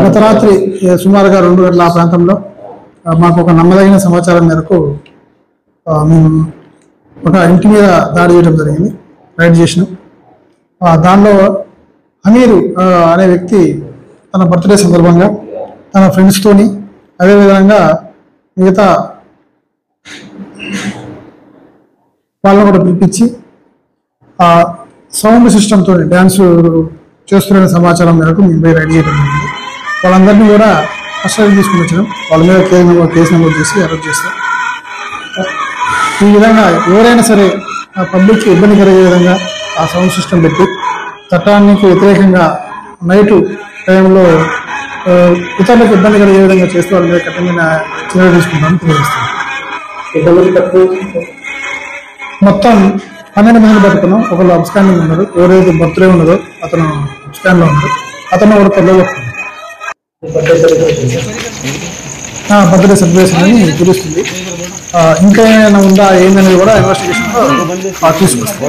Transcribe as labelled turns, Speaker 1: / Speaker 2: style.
Speaker 1: గత రాత్రి సుమారుగా 2 గంటల ఆ ప్రాంతంలో మాకు ఒక నమ్మదగిన సమాచారం మేరకు మేము ఒక ఇంటి మీద దాడి చేయడం జరిగింది, రైడ్ చేసినాం. దానిలో అమీరు అనే వ్యక్తి తన బర్త్డే సందర్భంగా తన ఫ్రెండ్స్తోని అదేవిధంగా మిగతా వాళ్ళని కూడా పిలిపించి సౌండ్ సిస్టమ్తో డ్యాన్స్ చేస్తున్న సమాచారం మేరకు మేము రైడ్ చేయడం జరిగింది. వాళ్ళందరినీ కూడా కస్టడీ తీసుకుని వచ్చినాం. వాళ్ళ మీద కేసు నమోదు చేసి అరెస్ట్ చేస్తాం. ఈ విధంగా ఎవరైనా సరే పబ్లిక్కి ఇబ్బంది కలిగే విధంగా ఆ సౌండ్ సిస్టమ్ పెట్టి చట్టానికి వ్యతిరేకంగా నైటు టైంలో ఇతరులకు ఇబ్బంది కలిగే విధంగా చేస్తూ వాళ్ళ మీద కఠినమైన చర్యలు తీసుకుంటామని తెలియజేస్తాం. మొత్తం 12 మందిని పట్టుకున్నాం. ఒకళ్ళు అబ్స్కాండింగ్ ఉన్నారు. ఎవరైతే బర్త్డే ఉన్నదో అతను అబ్స్కాండ్లో ఉన్నారు. అతను కూడా త్వరలో బర్త్డే సెలబ్రేషన్ అని తెలుస్తుంది. ఇంకా ఏమైనా ఉందా ఏందనేది కూడా ఇన్వెస్టిగేషన్ తీసుకొస్తాం.